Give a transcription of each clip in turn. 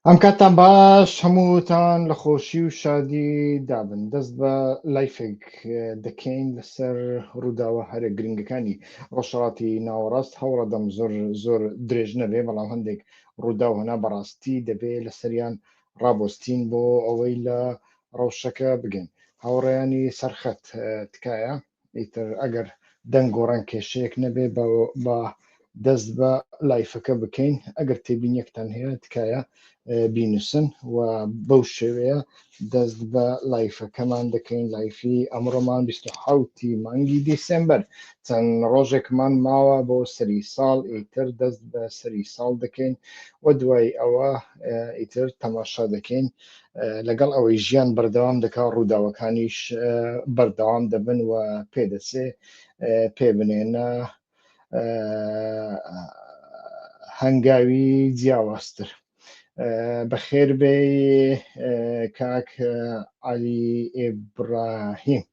ئەم کاتان باش هەمووتان لە خۆشی و شادی دابن دەست بە لایفێک دەکەین لەسەر ڕووداوە هەرە گرنگەکانی ڕۆژهەڵاتی ناوەڕاست هەوڵەدەم زۆر درێژ نەبێ بەڵام هەندێک ڕوودا هەنا بەڕاستی دەبێت لە سەریان ڕابۆستین بۆ ئەوەی لە ڕەوشەکە بگەین هاوڕێیانی سەرخەت تکایە ئیتر ئەگەر دەنگ و ڕەنگ کێشەیەک نەبێ بە دەست بە لایفەکە بکەین ئەگەر تێبینیەکتان هەیە تکایە بینوسن و بەو شێوەیە دەست بە لایفەکەمان دەکەین لایفی ئەمڕۆمان 27 مانگی دیسێمبەر چەند ڕۆژێکمان ماوە بۆ سەری ساڵ ئیتر دەست بە سەری ساڵ دەکەین و دوای ئەوە ئیتر تەماشا دەکەین لەگەڵ ئەوەی ژیان بەردەوام دەکات ڕووداوەکانیش بەردەوام دەبن و پێدەچێ پێ بنێنە هەنگاوی جیاوازتر بەخێر بێ کاک عەلی ئیبراهیم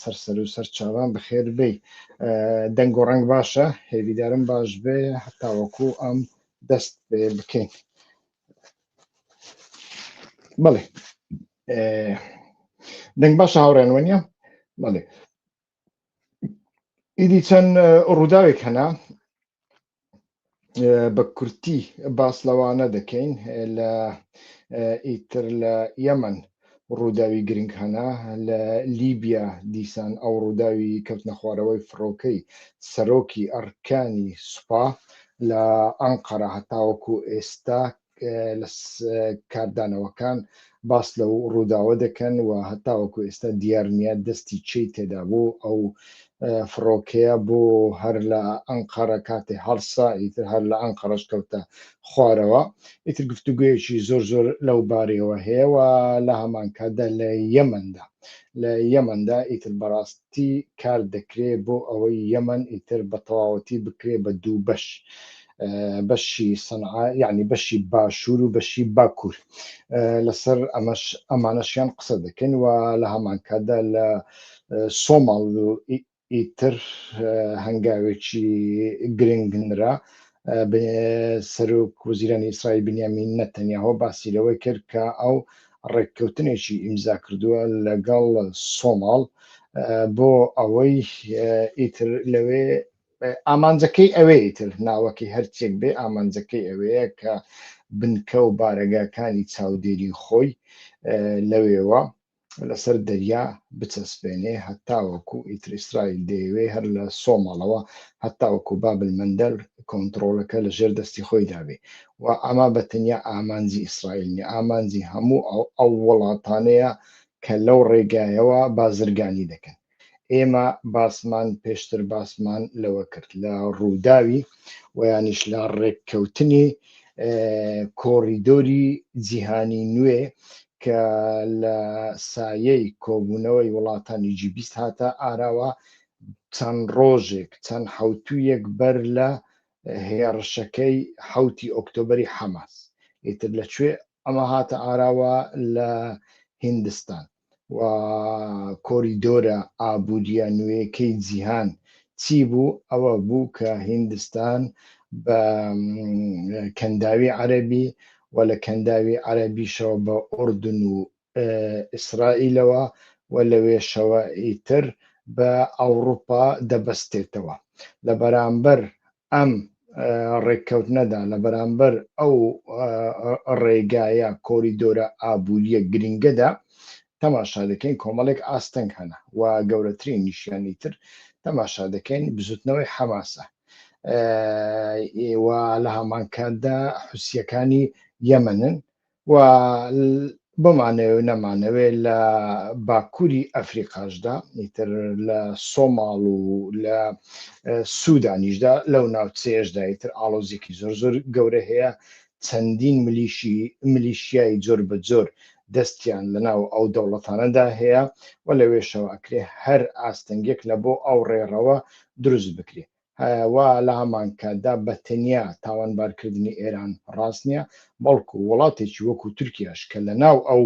سەرسەر و سەرچاوان بەخێر بێ دەنگ و ڕەنگ باشە هێویدارم باش بێ هەتاوەکو ئەم دەست پێ بکەین بەڵێ دەنگ باشە هاوڕێن وەنیە بەڵێ ئیدی چەند ڕووداوێک هەنا بە کورتی باس لەوانە دەکەین لە ئیتر لە یەمەن ڕووداوی گرنگ هەنا لە لیبیا دیسان ئەو ڕووداوی کەوتنە خوارەوەی فڕۆکەی سەرۆکی ئەرکانی سوپا لە ئەنقەرە هەتاوەکو ئێستا لە کاردانەوەکان باس لەو ڕووداوە دەکەن و هەتاوەکو ئێستا دیار نیە دەستی چی تێدا بوو ئەو فڕۆکەیە بۆ هەر لە ئەنقەرە کاتێ هەڵسا ئیتر هەر لە ئەنقەرەش کەوتە خوارەوە ئیتر گفتوگویەکی زۆر لەو بارەوە هەیە و لە هەمان کاتدا لە یەمەندا ئیتر بەڕاستی کار دەکرێت بۆ ئەوەی یەمەن ئیتر بە تەواوەتی بکرێ بە دوو بەش بەشی سەنعا یعنی بەشی باشوور و بەشی باکوور لەسەر ئەمانەشیان قسە دەکەن و لە هەمان کاتدا لە سۆماڵ و ئیتر هەنگاوێکی گرنگنرا سەرۆک وەزیرانی ئیسرائیل بنیامین نەتەنیاهۆ باسی لەوەی کرد کە ئەو ڕێککەوتنێکی ئیمزا کردووە لەگەڵ سۆماڵ بۆ ئەوەی ئیتر لەوێ ئامانجەکەی ئەوەیە تر ناوەکەی هەرچێک بێ ئامانجەکەی ئەوەیە کە بنکە و بارەگاکانی چاودێری خۆی لەوێوە لەسەر دەریا بچەسپێنێ هەتاوەکو ئیتر ئیسرائیل دەیەوێ هەر لە سۆماڵەوە هەتاوەکو بابل مەندەر کۆنتڕۆلەکە لە ژێر دەستی خۆی دابێ و ئەما بەتەنیا ئامانجی ئیسرائیلنی ئامانجی هەموو ئەو وڵاتانەیە کە لەو ڕێگایەوە بازرگانی دەکەن ئێمە باسمان پێشتر باسمان لەوە کرد لە ڕووداوی ویانیش لە ڕێککەوتنی کۆڕیدۆری جیهانی نوێ کە لە سایەی کۆبوونەوەی وڵاتانی جیبیست هاتە ئاراوە چەند ڕۆژێک چەند حوتویەک بەر لە هێرشەکەی حوتی ئۆکتۆبری حەماس ئیتر لەکوێ ئەمە هاتە ئاراوە لە هیندستان و کۆریدۆرە ئابوووریە نوێیەکەی جیهان چی بوو ئەوە بوو کە هیندستان بە کەنداوی عەرەبی و لە کەنداوی عەرەبیشەوە بە ئوردن و ئیسرائیلەوە و لەوێشەوە ئیتر بە ئەوروپا دەبەستێتەوە لە بەرامبەر ئەم ڕێککەوتنەدا لە بەرامبەر ئەو ڕێگایە کۆریدۆرە ئابوووریە گرنگەدا تەماشا دەکەین کۆمەڵێک ئاستەنگ هەنا و گەورەترین نیشیانی تر تەماشا دەکەین بزوتنەوەی حەماسە و لە هەمان کاتدا حوسیەکانی یەمەنن و بمانەوێ نەمانەوێ لە باکووری ئەفریقاشدا ئیتر لە سۆماڵ و لە سوودانیشدا لەو ناوچەیەشدا ئیتر ئاڵۆزێکی زۆر گەورە هەیە چەندین ملیشیای جۆر بە جۆر دەستیان لەناو ئەو دەوڵەتانەدا هەیە و لەوێشەوە ئەکرێ هەر ئاستەنگێک لە بۆ ئەو ڕێڕەوە دروست بکرێ وا لە هەمان کاتدا بەتەنیا تاوانبارکردنی ئێران ڕاست نییە بەڵکو وڵاتێکی وەکو تورکیاش کە لە ناو ئەو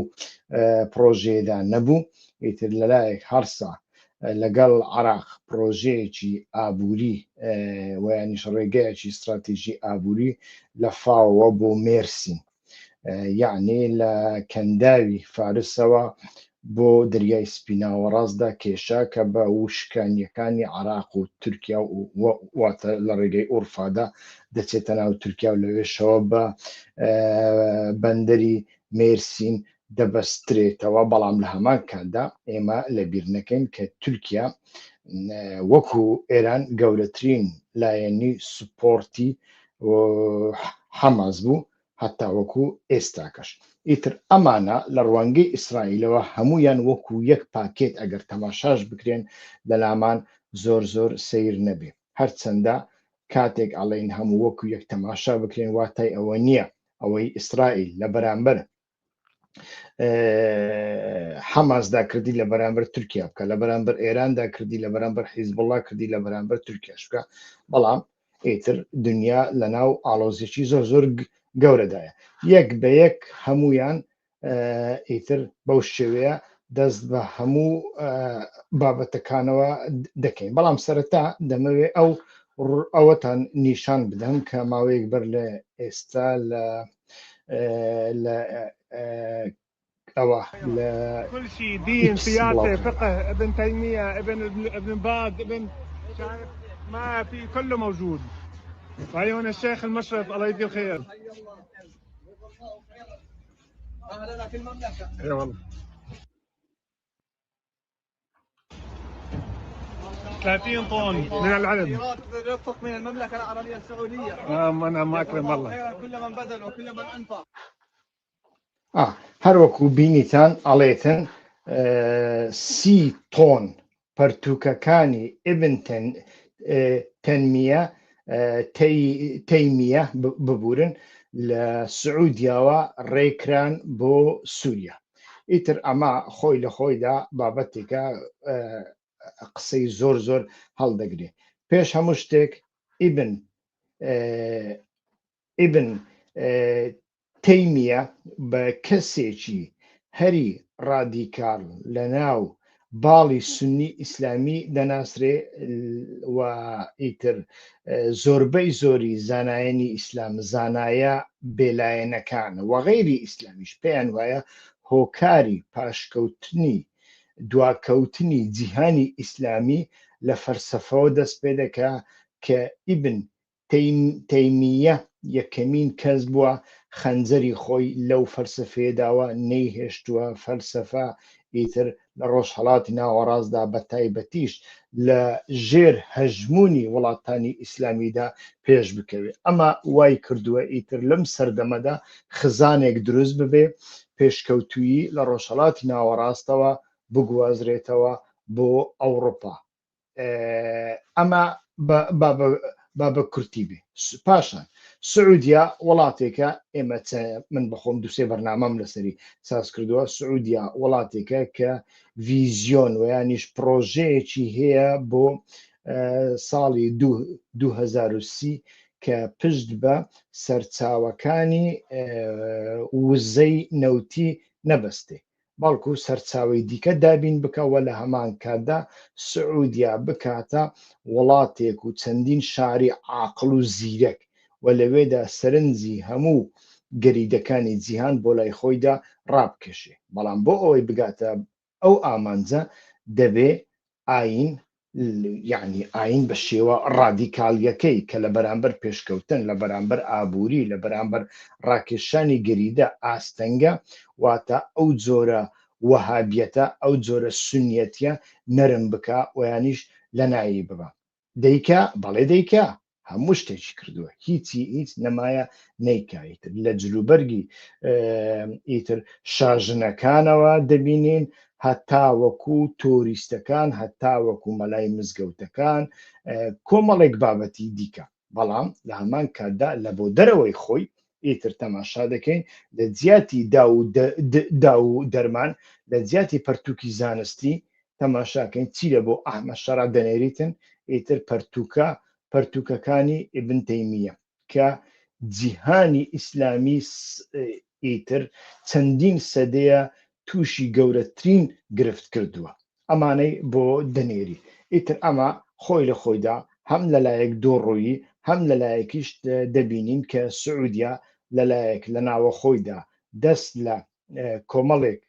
پرۆژەیەدا نەبوو ئیتر لەلایەک هەرسا لەگەڵ عراق پرۆژەیەکی ئابووری ویانیش ڕێگەیەکی استراتیژی ئابووری لە فاوە بۆ مێرسین یعنی لە کەنداوی فارسەوە بۆ دەریای سپیناوە ڕاستدا کێشا کە بە وشکانیەکانی عراق و تورکیا واتە لە ڕێگەی ئۆرفادا دەچێتە ناو تورکیا و لەوێشەوە بە بەندەری مێرسین دەبەسترێتەوە. بەڵام لە هەمان کاتدا ئێمە لەبیر نەکەین کە تورکیا وەکو ئێران گەورەترین لایەنی سوپۆرتی حەماس بوو هەتا وەکو ئێستاکەش. ئیتر ئەمانە لە ڕوانگەی ئیسرائیلەوە هەمویان وەکو یەک پاکێت ئەگەر تەماشاش بکرێن لە لامان زۆر سیر نەبێ. هەرچەندە کاتێک ئەڵێن هەموو وەکو یەک تەماشا بکرێن واتای ئەوە نییە ئەوەی ئیسرائیل لە بەرامبەر حەماسدا کردی لە بەرامبەر تورکیا بکە، لە بەرامبەر ئێراندا کردی، لە بەرامبەر حیزبوڵڵا کردی، لە بەرامبەر تورکیاش بکە. بەڵام ئیتر دنیا لە ناو ئاڵۆزێکی زۆر گەورەدایە. یەک بە یەک هەمویان ئیتر بەو شێوەیە دەست بە هەموو بابەتەکانەوە دەکەین. بەڵام سەرەتا دەمەوێت ئەوەتان نیشان بدەم کە ماوەیەک بەر لە ئێستا لە أوه كل شيء دين سياسة فقه ابن تيمية ابن باز ابن شايف ما في كله موجود. هاي هنا الشيخ المشرف الله يجزيه الخير. أهلا في المملكة. اي والله 30 طن من العلم رفق من المملكة العربية السعودية. أنا ما أكرم والله. كل من بذل وكل من أنفق. هەروەکو بینیتان ئەڵێتن 30 تۆن پەرتووکەکانی ئیبن تەیمیە ببورن لە سعودیاوە ڕێکران بۆ سووریا. ئیتر ئەمە خۆی لە خۆیدا بابەتێکە قسەی زۆر هەڵدەگرێ. پێش هەموو شتێک ئیبن تەیمیە بە کەسێکی هەری ڕادیکاڵ لە ناو باڵی سونی ئیسلامی دەناسرێ و ئیتر زۆربەی زۆری زانایەنی ئیسلام زانایە بێلایەنەکان وەغەیری ئیسلامیش پێیان وایە هۆکاری پاشکەوتنی دواکەوتنی جیهانی ئیسلامی لە فەلسەفەوە دەست پێ دەکا کە ئیبن تەیمیە یەکەمین کەس بووە خەنجەری خۆی لەو فەلسەفەیەداوە نەیهێشتووە فەلسەفە ئیتر لە ڕۆژهەڵاتی ناوەڕاستدا بە تایبەتیش لە ژێر هەژمونی وڵاتانی ئیسلامیدا پێش بکەوێت. ئەمە وای کردووە ئیتر لەم سەردەمەدا خزانێک دروست ببێ پێشکەوتویی لە ڕۆژهەڵاتی ناوەڕاستەوە بگوازرێتەوە بۆ ئەوڕۆپا. ئەمە بابە کورتی بێ. پاشان سعودیا وڵاتێکە ئێمە من بەخۆم دوسێ بەرنامەم لەسەری ساز کردووە. سعودیا وڵاتێکە کە ڤیزیۆن و یانیش پرۆژەیەکی هەیە بۆ ساڵی 2030 کە پشت بە سەرچاوەکانی وزەی نەوتی نەبەستێ بەڵکو سەرچاوی دیکە دابین بکەوە لە هەمان کاتدا سعودیا بکاتە وڵاتێک و چەندین شاری عاقڵ و زیرەک و لەوێدا سەرنجی هەموو گەریدەکانی جیهان بۆ لای خۆیدا ڕابکێشێ. بەڵام بۆ ئەوەی بگاتە ئەو ئامانجە دەبێ ئاین یعنی ئاین بە شێوە ڕادیکاڵیەکەی کە لە بەرامبەر پێشکەوتن لە بەرامبەر ئابووری لە بەرامبەر ڕاکێشانی گەریدە ئاستەنگە واتە ئەو جۆرە وەهابیەتە ئەو جۆرە سونیەتە نەرم بکە و یانیش لە نایی ببە. دەیکا بەڵێ دەیکا هەموو شتێکی کردووە هیچ نەمایە نەیکایتر لە جلوبەرگی ئیتر شاژنەکانەوە دەبینین هەتا وەکو تۆریستەکان هەتا وەکو مەلای مزگەوتەکان کۆمەڵێک بابەتی دیکە. بەڵام لە هەمان کاتدا لە بۆ دەرەوەی خۆی ئیتر تەماشا دەکەین لە جیاتی دا و دەرمان لە جیاتی پەرتووکی زانستی تەماشاکەین چی لە بۆ ئەحمەد شەڕا دەنێریتن ئیتر پەرتووکەکانی ئیبن تەیمیە کە جیهانی ئیسلامی ئیتر چەندین سەدەیە تووشی گەورەترین گرفت کردووە. ئەمانەی بۆ دەنێری ئیتر ئەمە خۆی لە خۆیدا هەم لەلایەک دۆڕۆیی هەم لەلایەکیش دەبینین کە سعودیا لەلایەک لە ناوە خۆیدا دەست لە کۆمەڵێک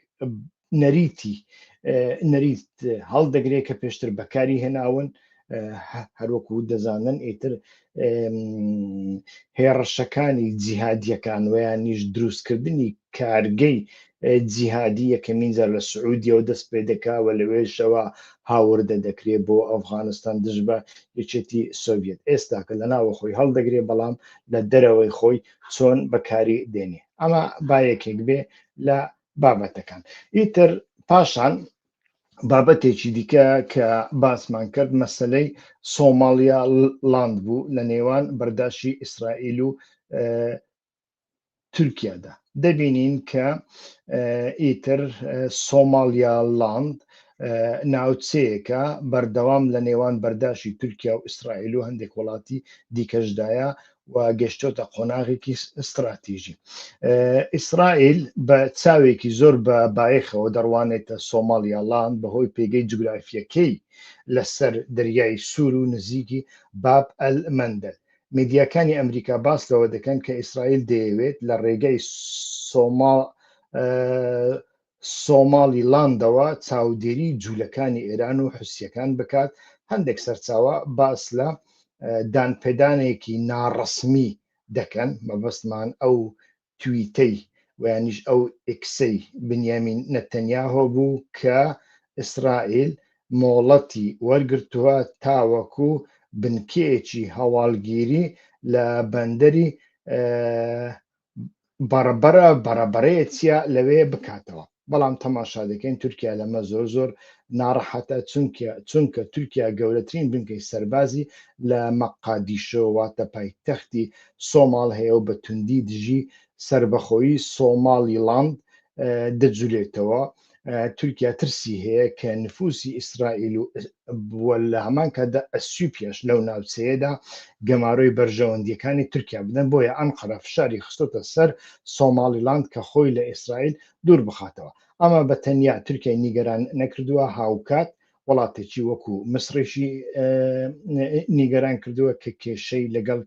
نەریت هەڵدەگرێت کە پێشتر بەکاری هێناون هەروەکو دەزانن ئیتر هێڕشەکانی جیهادیەکان ویانیش دروستکردنی کارگەی جیهادی یەکەمین جار لە سعودیەوە دەست پێ دەکاوە لەوێشەوە هاوردە دەکرێت بۆ ئەفغانستان دژ بە یەکێتی سۆڤێت ئێستا کە لە ناوە خۆی هەڵدەگرێت بەڵام لە دەرەوەی خۆی چۆن بەکاری دێنێ ئەمە بایەکێک بێ لە بابەتەکان ئیتر پاشان بابەتێکی دیکە کە باسمان کرد مەسلەی سۆمالیا لاند بوو لە نێوان بەرداشی ئیسرائیل و تورکیادا دەبینین کە ئیتر سۆمالیا لاند ناوچەیەکە بەردەوام لە نێوان بەرداشی تورکیا و ئیسرائیل و هەندێک وڵاتی دیکەشدایە و گەشتۆتە قۆناغێکی استراتیژی ئیسرائیل بە چاوێکی زۆر بە بایەخەوە دەڕوانێتە سۆمالیا لاند بەهۆی پێگەی جوگرافیەکەی لەسەر دەریای سوور و نزیکی باب ئەل مەندەل میدیاکانی ئەمریکا باس لەوە دەکەن کە ئیسرائیل دەیەوێت لە ڕێگەی سۆمالی لاندەوە چاودێری جوولەکانی ئێران و حوسیەکان بکات هەندێک سەرچاوە باس لە دانپێدانێکی ناڕەسمی دەکەن مەبەستمان ئەو تویتەی ویانیش ئەو ئکسەی بنیامین نەتەنیاهۆ بوو کە ئیسرائیل مۆڵەتی وەرگرتووە تاوەکو بنکەیەکی هەواڵگیری لە بەندەری بەرەبەرەیەتە لەوێ بکاتەوە بەڵام تەماشا دەکەین تورکیا لەمە زۆر ناڕەحەتە چونکە تورکیا گەورەترین بنکەی سەربازی لە مەقادیشۆ واتە پایتەختی سۆماڵ هەیە و بە توندی دژی سربەخۆیی سۆمالی لاند دەجولێتەوە تورکیا ترسی هەیە کە نفوسی ئیسرائیل و لە هەمان کاتدا ئەسیوپیاش لەو ناوچەیەدا گەمارۆی بەرژەوەندیەکانی تورکیا بدەن بۆیە ئەنقەرە فشاری خستۆتە سەر سۆمالی لاند کە خۆی لە ئیسرائیل دوور بخاتەوە ئەمە بە تەنیا تورکیای نیگەران نەکردووە هاوکات وڵاتێکی وەکو مسرێکی نیگەران کردووە کە کێشەی لەگەڵ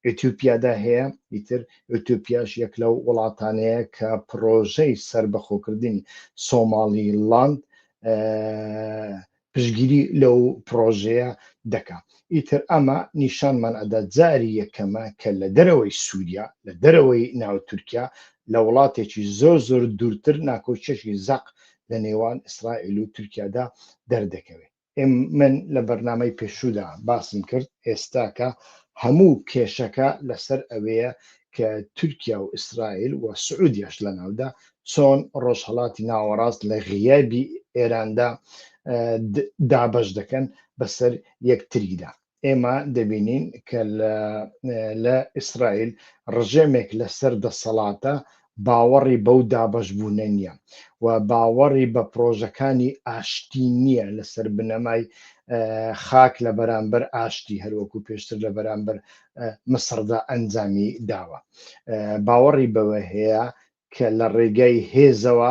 ئێتیوپیادا هەیە ئیتر ئێتیوپیاش یەک لەو وڵاتانەیە کە پرۆژەی سربەخۆکردنی سۆمالی لاند پشگیری لەو پرۆژەیە دەکا ئیتر ئەمە نیشانمان ئەدا جاری یەکەمە کە لە دەرەوەی سووریا لە دەرەوەی ناو تورکیا لە وڵاتێکی زۆر دوورتر ناکۆچێکی زەق لە نێوان ئیسرائیل و تورکیادا دەردەکەوێت من لە بەرنامەی پێشوودا باسم کرد ئێستاکە هەموو کێشەکە لەسەر ئەوەیە کە تورکیا و ئیسرائیل و سعودیاش لە ناودا چۆن ڕۆژهەڵاتی ناوەڕاست لە غیابی ئێراندا دابەش دەکەن بەسەر یەکتریدا ئێمە دەبینین کە لە ئیسرائیل ڕژێمێک لەسەر دەسەڵاتە باوەڕی بەو دابەش بوونە نییە و باوەڕی بە پرۆژەکانی ئاشتی نییە لەسەر بنەمای خاک لە بەرامبەر ئاشتی هەروەکو پێشتر لە بەرامبەر مسردا ئەنجامی داوە باوەڕی بەوە هەیە کە لە ڕێگای هێزەوە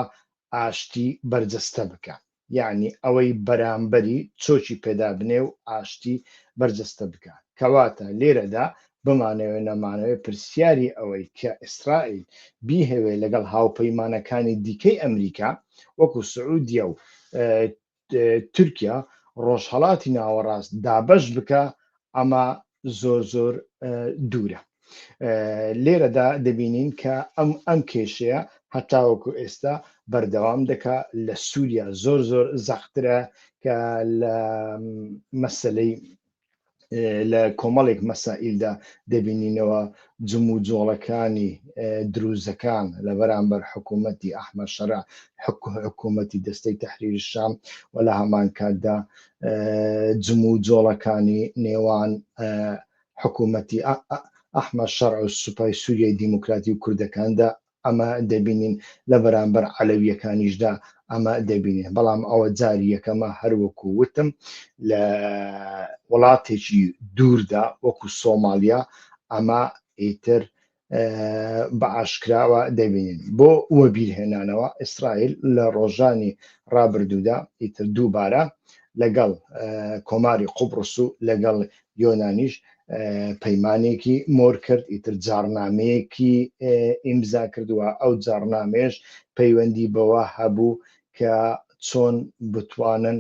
ئاشتی بەرجەستە بکە یعنی ئەوەی بەرامبەری چۆکی پێدا بنێ و ئاشتی بەرجەستە بکە کەواتە لێرەدا بمانەوێ نەمانەوێ پرسیاری ئەوەی کە ئیسرائیل بیهێوێ لەگەڵ هاوپەیمانەکانی دیکەی ئەمریکا وەکو سعودیە و تورکیا ڕۆژهەڵاتی ناوەڕاست دابەش بکە ئەمە زۆر دوورە لێرەدا دەبینین کە ئەم کێشەیە هەتاوەکو ئێستا بەردەوام دەکا لە سووریا زۆر زەخترە کە لە مەسەلەی لە کۆمەڵێک مەسائیلدا دەبینینەوە جم و جۆڵەکانی دروزەکان لە بەرامبەر حکوومەتی ئەحمەد شەرع حکوومەتی دەستەی تەحریری شام و لە هەمان کاتدا جم و جۆڵەکانی نێوان حکوومەتی ئەحمەد شەرع و سوپای سووریای دیموکراتی و کوردەکاندا ئەمە دەبینین لە بەرامبەر عەلەویەکانیشدا ئەمە دەبینێن بەڵام ئەوە جاری یەکەمە هەروەکو وتم لە وڵاتێکی دووردا وەکو سۆمالیا ئەمە ئیتر بە ئاشکراوە دەبینین بۆ وە بیرهێنانەوە ئیسرائیل لە ڕۆژانی ڕابردوودا ئیتر دووبارە لەگەڵ کۆماری قوبڕس و لەگەڵ یۆنانیش پەیمانێکی مۆر کرد ئیتر جارنامەیەکی ئیمزا کردووە ئەو جارنامێش پەیوەندی بەوە هەبوو کە چۆن بتوانن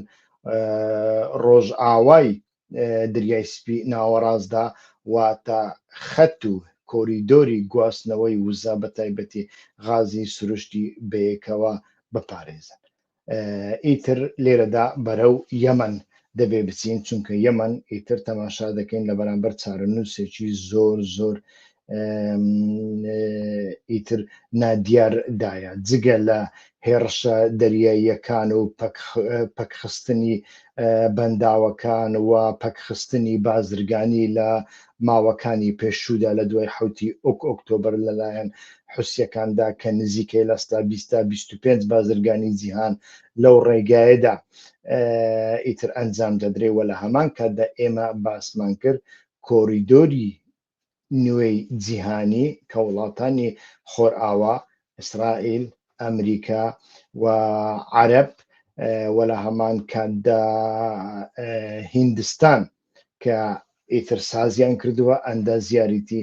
ڕۆژئاوای دریای سپی ناوەڕاستدا واتە خەت و کۆریدۆری گواستنەوەی وزە بە تایبەتی غازی سروشتی بەیەکەوە بپارێزن. ئیتر لێرەدا بەرەو یەمەن دەبێ بچین چونکە یەمەن ئیتر تەماشا دەکەین لە بەرامبەر چارەنووسێکی زۆر ئیتر نادیاردایە جگە لە هێرشە دەریاییەکان و پەکخستنی بەنداوەکان و پەکخستنی بازرگانی لە ماوەکانی پێشوودا لە دوای حوتی ئۆکتۆبر لەلایەن حوسیەکاندا کە نزیکەی لەستا 25 بازرگانی جیهان لەو ڕێگایەدا ئیتر ئەنجام دەدرێەوە لە هەمان کاتدا ئێمە باسمان کرد کۆریدۆری نوێی جیهانی کە وڵاتانی خۆرئاوا ئیسرائیل ئەمریکا و عەرەب و لە هەمان کاتدا هیندستان کە ئیتر سازیان کردووە ئەندازیاریتی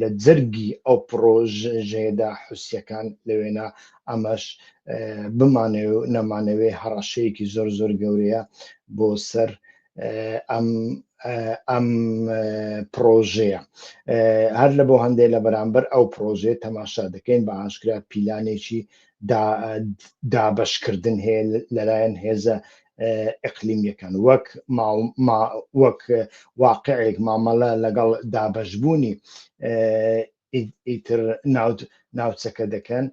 لە جەرگی ئەو پرۆژەیەدا حوسیەکان لەوێنە ئەمەش بمانەوێ و نەمانەوێ هەڕەشەیەکی زۆر گەورەیە بۆ سەر ئەم پرۆژەیە هەر لە بۆ هەندێک لە بەرامبەر ئەو پرۆژێ تەماشا دەکەین بە ئاشکرا پیلانێکی دابەشکردن هەیە لەلایەن هێزە ئەقلیمیەکان وەک واقعێک مامەڵە لەگەڵ دابەشبوونی ئیتر ناوچەکە دەکەن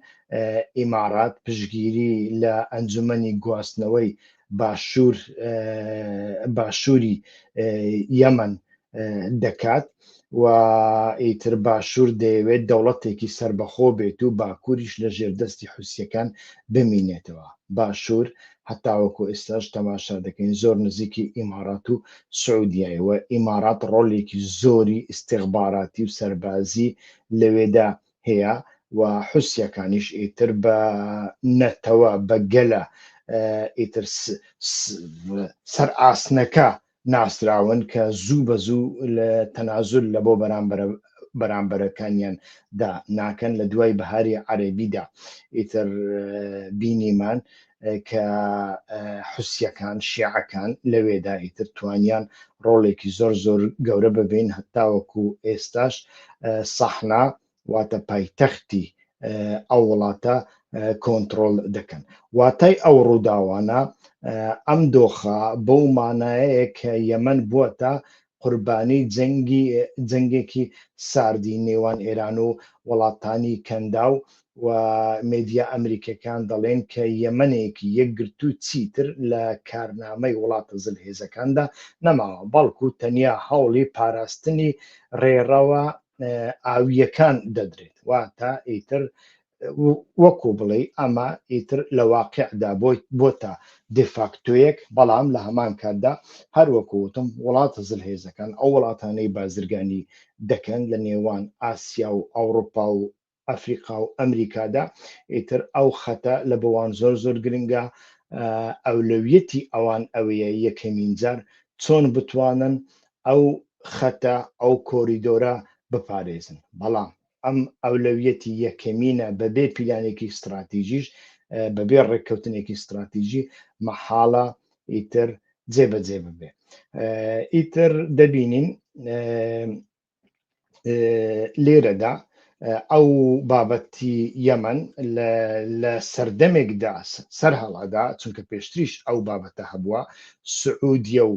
ئیمارات پشگیری لە ئەنجومەنی گواستنەوەی باشووری یەمەن دەکات و ئیتر باشوور دەیەوێت دەوڵەتێکی سربەخۆ بێت و باکووریش لە ژێردەستی حوسیەکان بمینێتەوە باشوور هەتاوەکو ئێستاش تەماشا دەکەین زۆر نزیکی ئیمارات و سعودیایەوە ئیمارات ڕۆڵێکی زۆری ئیستیخباراتی و سەربازی لەوێدا هەیە و حوسیەکانیش ئیتر بە نەتەوە بە گەلە ئیتر سەر ئاسنەکە ناسراون کە زوو بە زوو لە تەنازل لە بۆ بەرامبەرەکانیان دا ناکەن لە دوای بەهاری عەرەبیدا ئیتر بینیمان کە حوسیەکان شیعەکان لەوێدا ئیتر توانیان ڕۆڵێکی زۆر گەورە ببین هەتاوەکو ئێستاش سەحنا واتە پایتەختی ئەو وڵاتە کۆنتڕۆل دەکەن واتای ئەو ڕووداوانە ئەم دۆخە بەو مانایەیە کە یەمەن بووەتە قوربانی جەنگێکی ساردی نێوان ئێران و وڵاتانی کەنداو و مێدیا ئەمریکەکان دەڵێن کە یەمەنێکی یەکگرتو چیتر لە کارنامەی وڵاتە زلهێزەکاندا نەماوە بەڵکو تەنیا هەوڵی پاراستنی ڕێڕەوە ئاویەکان دەدرێت واتە ئیتر وەکو بڵێ ئەمە ئیتر لە واقعدا بۆتە دفاکتۆیەک بەڵام لە هەمان کاتدا هەروەکوتم وڵاتە زلهێزەکان ئەو وڵاتانەی بازرگانی دەکەن لە نێوان ئاسیا و ئەوروپا و ئەفریقا و ئەمریکادا ئیتر ئەو خەتە لە بۆوان زۆر گرنگە ئەولەویەتی ئەوان ئەوەیە یەکەمین جار چۆن بتوانن ئەو خەتە ئەو کۆریدۆرە بپارێزن بەڵام ئەم ئەولەویەتی یەکەمینە بەبێ پیلانێکی استراتیژیش بەبێ ڕێککەوتنێکی استراتیژی مەحاڵە ئیتر جێبەجێ ببێ ئیتر دەبینین لێرەدا ئەو بابەتی یەمەن لە سەردەمێکدا سەر هەڵەدا چونکە پێشتریش ئەو بابەتە هەبووە سعودیە و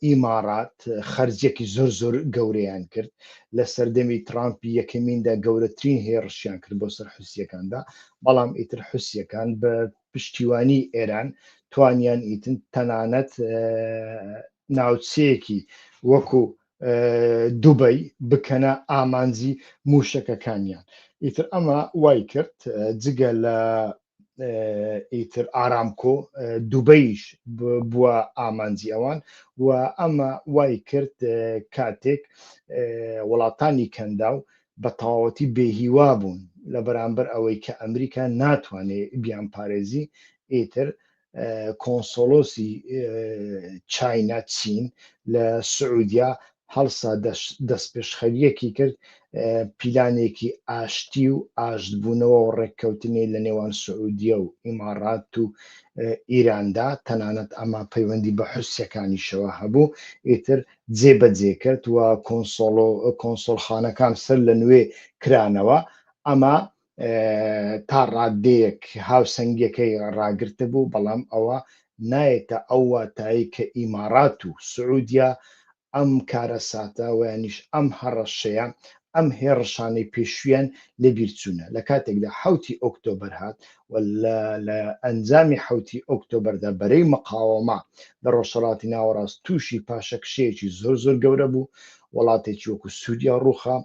ئیمارات خەرجێکی زۆر گەورەیان کرد لە سەردەمی ترامپی یەکەمیندا گەورەترین هێرشیان کرد بۆ سەر حوسیەکاندا بەڵام ئیتر حوسیەکان بە پشتیوانی ئێران توانیان ئیتن تەنانەت ناوچەیەکی وەکو دوبەی بکەنە ئامانجی موشەکەکانیان ئیتر ئەمە وای کرد جگە لە ئیتر ئارامکۆ دوبەیش بووە ئامانجی ئەوان و ئەمە وای کرد کاتێک وڵاتانی کەنداو بە تەواوەتی بێهیوا بوون لە بەرامبەر ئەوەی کە ئەمریکا ناتوانێت بیان پارێزی ئیتر کۆنسۆلۆسی چاینا چین لە سعودیا هەڵسا دەست پێشخەریەکی کرد پیلانێکی ئاشتی و ئاشتبوونەوە و ڕێککەوتنی لە نێوان سعودیە و ئیمارات و ئیراندا تەنانەت ئەما پەیوەندی بە حوسیەکانیشەوە هەبوو ئیتر جێبەجێ کرد و کۆنسۆڵخانەکان سەر لە نوێ کرانەوە ئەمە تا ڕادەیەک هاوسەنگیەکەی ڕاگرتە بوو بەڵام ئەوە نایێتە ئەو واتایی کە ئیمارات و سعودیا ئەم کارە ساتە ویانیش ئەم هەڕەشەیە ئەم هێڕشانەی پێشویان لە بیرچوونە لە کاتێکدا 7 ئۆکتۆبەر هات و لە ئەنجامی 7 ئۆکتۆبەردا بەرەی مقاوەمە لە ڕۆژهەڵاتی ناوەڕاست تووشی پاشەکشەیەکی زۆر گەورە بوو وڵاتێکی وەکو سووریا ڕووخا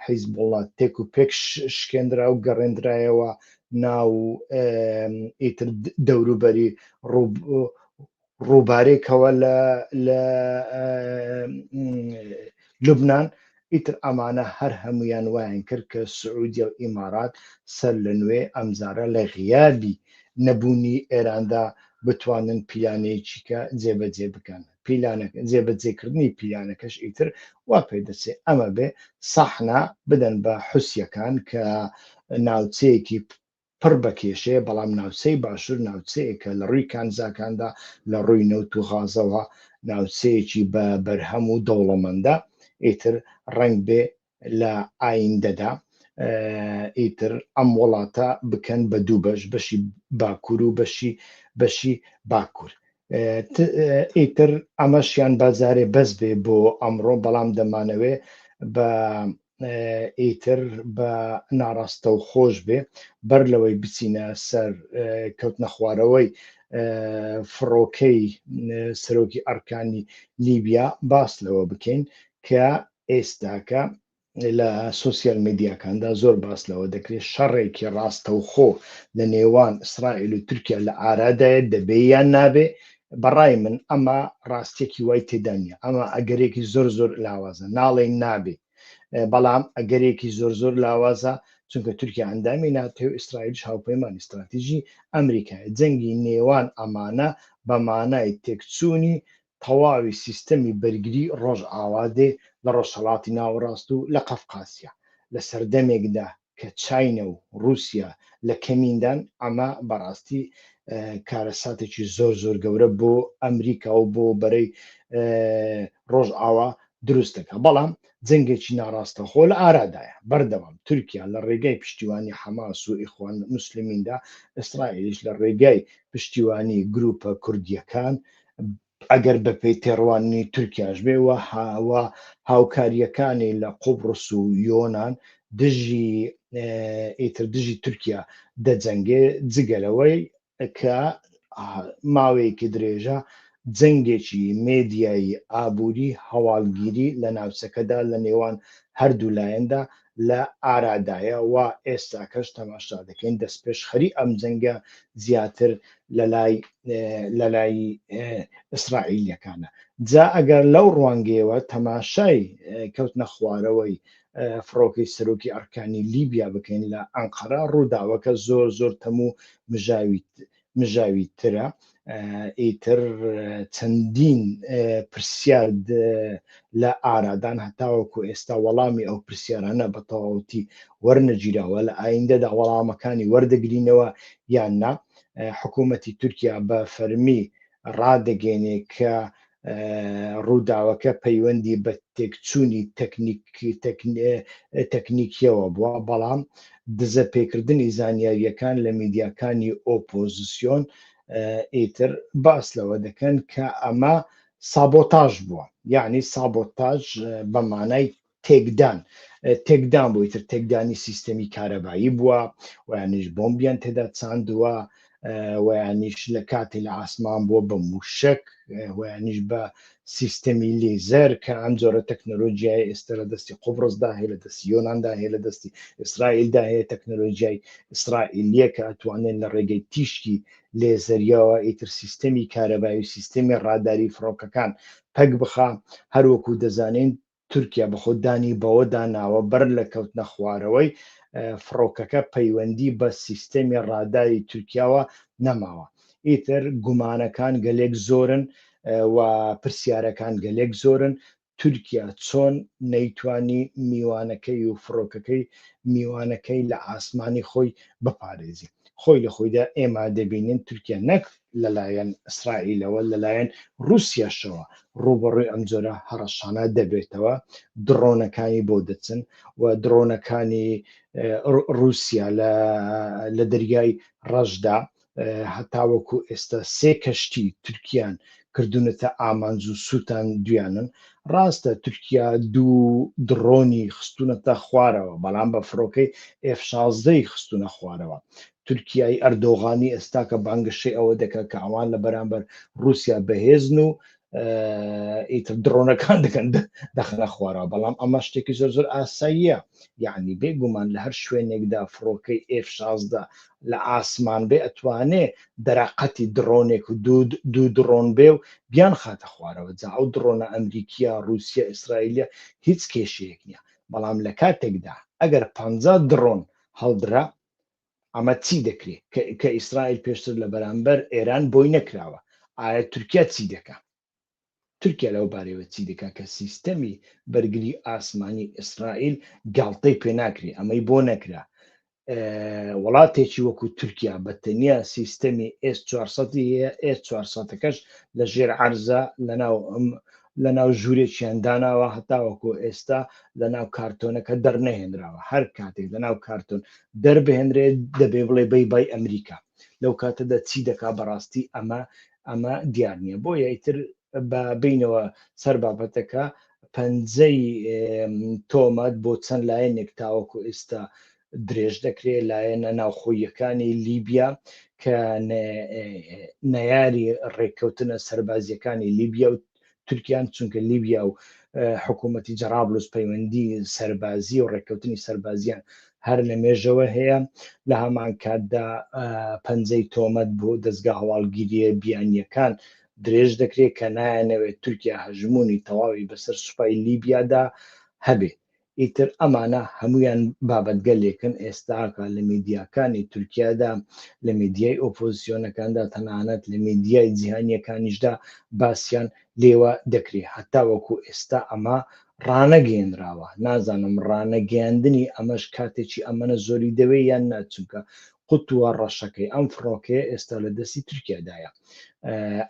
حیزبوڵڵا تێک و پێک شکێنرا و گەڕێنرایەوە ناو ئیتر دەوروبەری ڕووبارێکەوە لە لوبنان ئیتر ئەمانە هەر هەمویان وایان کرد کە سعودیا و ئیمارات سەر لە نوێ ئەمزارە لە غیابی نەبوونی ئێراندا بتوانن پیلانەیەکی کە جێبەجێ بکەن جێبەجێکردنی پیلانەکەش ئیتر وا پێدەچێ ئەمە بێ سەحنا بدەن بە حوسیەکان کە ناوچەیەکی پڕ بە کێشەیە بەڵام ناوچەی باشوور ناوچەیەکە لە ڕووی کانزاکاندا لە ڕووی نەوت و غازەوە ناوچەیەکی بە بەرهەم و دەوڵەمەندە ئیتر ڕنگ بێ لە ئایندەدا ئیتر ئەم وڵاتە بکەن بە دوو بەشی باکوور و بەشی باکوور ئیتر ئەمەشیان بازارێ بەس بێ بۆ ئەمڕۆ بەڵام دەمانەوێ بە ئیتر بە ناڕاستە و خۆش بێ بەر لەوەی بچینە سەر کەوتنە خوارەوەی فڕۆکەی سەرۆکی ئەرکانی لیبیا باس لەوە بکەین کە ئێستاکە لە سوسیال میدیاکاندا زۆر باس لەوە دەکرێت شەڕێکی ڕاستەوخۆ لە نێوان ئیسرائیل و تورکیا لە ئارادایە دەبێ یان نابێ بەڕای من ئەمە ڕاستێکی وای تێدا نیە ئەمە ئەگەرێکی زۆر لاوازە ناڵێن نابێ بەڵام ئەگەرێکی زۆر لاوازە چونکە تورکیا ئەندامی ناتێ و ئیسرائیلش هاوپەیمانی استراتیژی ئەمریکای جەنگی نێوان ئەمانە بە مانای تێکچوونی تەواوی سیستەمی بەرگری ڕۆژ ئاوادێ لە ڕۆژهەڵاتی ناوەڕاست و لە قەفقاسیا لە سەردەمێکدا کە چاینە و رووسیا لە کەمیندان ئەمە بەڕاستی کارەساتێکی زۆر گەورە بۆ ئەمریکا و بۆ بەرەی ڕۆژ ئاوا دروستەکە بەڵام جەنگێکی ناڕاستەخۆ لە ئارادایە بەردەوام تورکیا لە ڕێگای پشتیوانی حەماس و ئیخوان موسلیمیندا ئیسرائیلیش لە ڕێگای پشتیوانی گروپە کوردیەکان ئەگەر بە پێی تێڕوانی تورکیاش بێ و هاوکاریەکانی لە قوبڕس و یۆنان دژی تورکیا دەجەنگێ جگەلەوەی کە ماوەیەکی درێژە جەنگێکی مێدیایی ئابووری هەواڵگیری لە ناوچەکەدا لە نێوان هەردوو لایەندا لە ئارادایە و ئێستاکەش تەماشا دەکەین دەست پێشخەری ئەم جەنگە زیاتر لە لای ئیسرائیلیەکانە جا ئەگەر لەو ڕوانگەیەوە تەماشای کەوتنە خوارەوەی فڕۆکەی سەرۆکی ئەرکانی لیبیا بکەین لە ئەنقەرە ڕووداوەکە زۆر تەموو مژاوی ترە ئیتر چەندین پرسیار لە ئارادان هەتاوەکو ئێستا وەڵامی ئەو پرسیارانە بە تەواوەتی وەرنەگیراوە لە ئایندەدا وەڵامەکانی وەردەگرینەوە یان نا حکوومەتی تورکیا بە فەرمی ڕادەگەێنێ کە ڕووداوەکە پەیوەندی بە تێکچوونی تەکنیکیەوە بووە بەڵام دزە پێکردنی زانیاریەکان لە میدیاکانی ئۆپۆزیسیۆن ئیتر باس لەوە دەکەن کە ئەمە سابۆتاژ بووە یعنی سابۆتاژ بە مانای تێکدان بوو ئیتر تێکدانی سیستەمی کارەبایی بووە ویانیش بۆمبیان تێدا چاندووە ویانیش لە کاتی لە ئاسمان بووە بە موشک ویانیش بە سیستەمی لێزەر کە ئەم جۆرە تەکنۆلۆژیای ئێستا لە دەستی قوبڕسدا هەیە لە دەستی یۆناندا هەیە لە دەستی ئیسرائیلدا هەیە تەکنۆلۆژیای ئیسرائیلیە کە ئەتوانێت لە ڕێگەی تیشکی لێزەریەوە ئیتر سیستەمی کارەبایی و سیستەمی ڕاداری فڕۆکەکان پەک بخا هەروەکو دەزانین تورکیا بە خۆدانی بەوە داناوە بەر لە کەوتنە خوارەوەی فڕۆکەکە پەیوەندی بە سیستەمی ڕاداری تورکیاوە نەماوە ئیتر گومانەکان گەلێک زۆرن و پرسیارەکان گەلێک زۆرن تورکیا چۆن نەیتوانی میوانەکەی و فڕۆکەکەی میوانەکەی لە ئاسمانی خۆی بپارێزی. خۆی لە خۆیدا ئێمە دەبینین تورکیا نەک لەلایەن ئیسرائیلەوە لەلایەن رووسیاشەوە ڕوبەڕووی ئەم جۆرە هەڕەشانە دەبێتەوە، درۆنەکانی بۆ دەچن و درۆنەکانی رووسیا لە دەریای ڕەشدا هەتاوەکو ئێستا 3 کەشتی تورکیان کردوونەتە ئامانج و سووتان دویانن. ڕاستە تورکیا 2 درۆنی خستونەتە خوارەوە، بەڵام بە فڕۆکەی F-16 خستونە خوارەوە. تورکیای ئەردۆغانی ئێستا کە بانگشەی ئەوە دەکات کە ئەوان لە بەرامبەر رووسیا بەهێزن و ئیتر درۆنەکان دەخنە خوارەوە، بەڵام ئەمە شتێکی زۆر ئاساییە. یعنی بێگومان لە هەر شوێنێکدا فڕۆکەی F-16 لە ئاسمان بێ ئەتوانێ دەراقەتی درۆنێک و 2 درۆن بێ و بیان خاتە خوارەوە. جا ئەو درۆنە ئەمریکیە، رووسیا، ئیسرائیلە هیچ کێشەیەک نییە، بەڵام لە کاتێکدا ئەگەر 50 درۆن هەڵدرا ئەمە چی دەکرێت کە ئیسرائیل پێشتر لە بەرامبەر ئێران بۆی نەکراوە؟ ئایا تورکیا چی دەکات؟ تورکیا لەو بارەوە چی دەکات کە سیستەمی بەرگری ئاسمانی ئیسرائیل گاڵتەی پێ ناکرێت؟ ئەمەی بۆ نەکرا. وڵاتێکی وەکو تورکیا بەتەنیا سیستەمی S400 S400کەش لە ژێر عەرزە لەناو ژوورێکیان داناوە، هەتاوەکو ئێستا لەناو کارتۆنەکە دەرنەهێنراوە. هەر کاتێک لەناو کارتۆن دەربهێنرێت دەبێ بڵێ بای ئەمریکا. لەو کاتەدا چی دەکا بەڕاستی ئەمە دیار نییە. بۆیە ئیتر بە بینەوە سەر بابەتەکە پەنجەی تۆمەت بۆ چەند لایەنێک تاوەکو ئێستا درێژ دەکرێت، لایەنە ناوخۆییەکانی لیبیا کە نەیاری ڕێککەوتنە سەربازیەکانی لیبیا و تورکیان، چونکە لیبیا و حکوومەتی جەرابلوس پەیوەندی سەربازی و ڕێککەوتنی سەربازیان هەر لە مێژەوە هەیە. لە هەمان کاتدا پەنجەی تۆمەت بۆ دەستگا هەواڵگیریە بیانیەکان درێژ دەکرێت کە نایانەوێت تورکیا هەژمونی تەواوی بەسەر سوپای لیبیادا هەبێ. ئیتر ئەمانە هەمویان بابەتگەلێکن ئێستاکە لە میدیاکانی تورکیادا، لە میدیای ئۆپۆزیسیۆنەکاندا، تەنانەت لە میدیای جیهانیەکانیشدا باسییان لێوە دەکرێت. هەتاوەکو ئێستا ئەمە ڕانەگەێنراوە. نازانم ڕانەگەیاندنی ئەمەش کاتێکی ئەمەنە زۆری دەوێ یان ناچونکە قوتووە ڕەشەکەی ئەم فڕۆکەیە ئێستا لە دەستی تورکیادایە.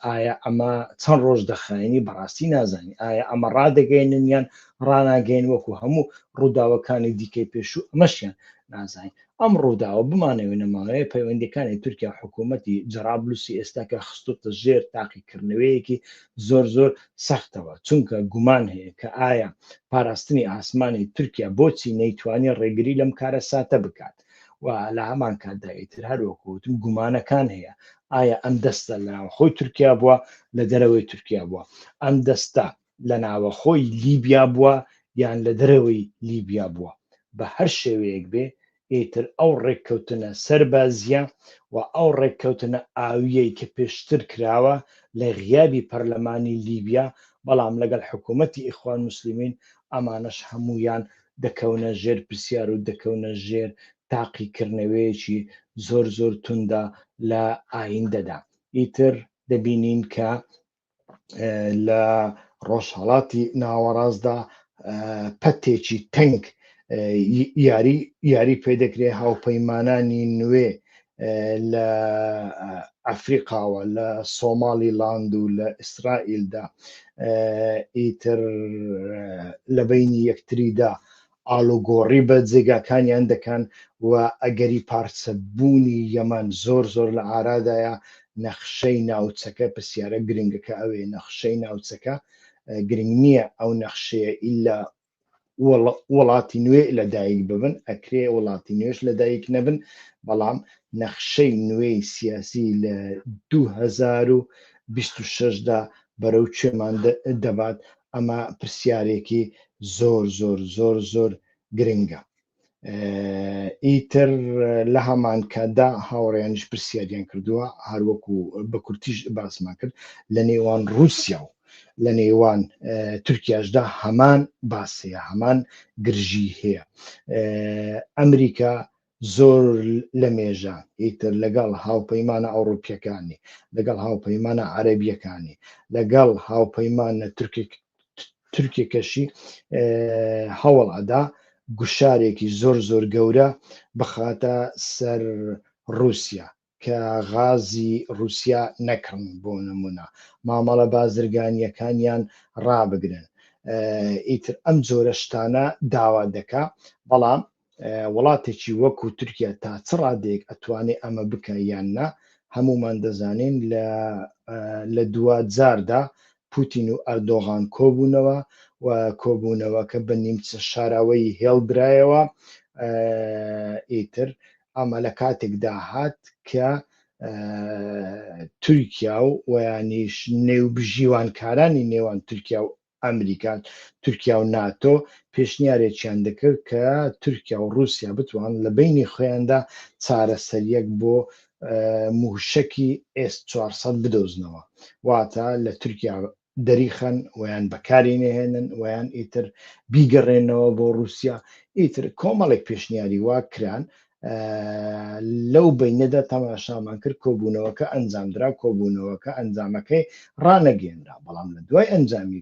ئایا ئەمە چەند ڕۆژ دەخایێنی بەڕاستی نازانی. ئایا ئەمە ڕادەگەێنن یان ڕناگەین وەکو هەموو ڕووداوەکانی دیکەی پێشوو ئەمەشیان نازانین. ئەم ڕووداوە بمانەوێنەماوەیە پەیوەندیەکانی تورکیا حکوومەتی جەرابلوسی ئێستا کە خستوتە ژێر تاقیکردنەوەیەکی زۆر سەختەوە، چونکە گومان هەیە کە ئایا پاراستنی ئاسمانی تورکیا بۆچی نەیتوانی ڕێگری لەم کارە ساتە بکات. و لە هەمان کاتدا ئیتر هەروەکوتم گومانەکان هەیە. ئایا ئەم دەستە لە ناوەخۆی تورکیا بووە لە دەرەوەی تورکیا بووە؟ ئەم دەستە لە ناوەخۆی لیبیا بووە یان لە دەرەوەی لیبیا بووە؟ بە هەر شێوەیەک بێ ئیتر ئەو ڕێککەوتنە سەربازیە و ئەو ڕێککەوتنە ئاویەی کە پێشتر کراوە لە غیابی پەرلەمانی لیبیا، بەڵام لەگەڵ حکوومەتی ئیخوان موسلیمین ئەمانەش هەمویان دەکەونە ژێر پرسیار و دەکەونە ژێر تاقیکردنەوەیەکی زۆر توندا لە ئایندەدا. ئیتر دەبینین کە لە ڕۆژهەڵاتی ناوەڕاستدا پەتێکی تەنگ یاری پێدەکرێت هاوپەیمانانی نوێ لە ئەفریقاوە، لە سۆمالیلاند و لە ئیسرائیلدا ئیتر لە بینی یەکتریدا ئالوگۆڕی بە جێگاکانیان دەکەن و ئەگەری پارچەبوونی یەمەن زۆر لە ئارادایە. نەخشەی ناوچەکە پرسیارە گرنگەکە ئەوێ نەخشەی ناوچەکە گرنگ نییە ئەو نەخشەیە ئیلا وڵاتی نوێ لەدایک ببن، ئەکرێ وڵاتی نوێش لەدایک نەبن، بەڵام نەخشەی نوێی سیاسی لە 2026دا بەرەو کوێمان دەبات. ئەمە پرسیارێکی زۆر گرنگە. ئیتر لە هەمان کاتدا هاوڕێیانش پرسیاریان کردووە، هەروەکو بە کورتیش باسمان کرد، لە نێوان رووسیا و لە نێوان تورکیاشدا هەمان باسەیە، هەمان گرژی هەیە. ئەمریکا زۆر لە مێژە ئیتر لەگەڵ هاوپەیمانە ئەوڕۆپیەکانی، لەگەڵ هاوپەیمانە عەرەبیەکانی، لەگەڵ هاوپەیمانە تورکێکەشی هەوڵەدا گوشارێکی زۆر گەورە بخاتە سەر رووسیا کە غازی رووسیا نەکڕن بۆ نمونە مامەڵە بازرگانیەکانیان ڕابگرن ئیتر ئەم جۆرە شتانە داوا دەکا بەڵام وڵاتێکی وەکو تورکیا تا چ ڕادێک ئەتوانێت ئەمە بکە یاننا هەمومان دەزانین لە دووجاردا پوتین و ئەردۆغان کۆبوونەوە و کۆبوونەوەکە بە نیمچە شاراوەی هێڵدرایەوە ئیتر ئەمە لە کاتێکدا هات کە تورکیا و ویانیش نێوبژیوانکارانی نێوان تورکیا و ئەمریکان تورکیا و ناتۆ پێشنیارێکیان دەکرد کە تورکیا و رووسیا بتوان لە بینی خۆیاندا چارەسەریەک بۆ موشکی S400 بدۆزنەوە واتە لە تورکیا دەریخەن ویان بەکاری نەهێنن ویان ئیتر بیگەڕێنەوە بۆ رووسیا ئیتر کۆمەڵێک پێشنیاری وا کران لەو بینەدا تەماشامان کرد کۆبوونەوەکە ئەنجامدرا کۆبوونەوەکە ئەنجامەکەی ڕانەگەێنرا بەڵام لە دوای ئەنجامی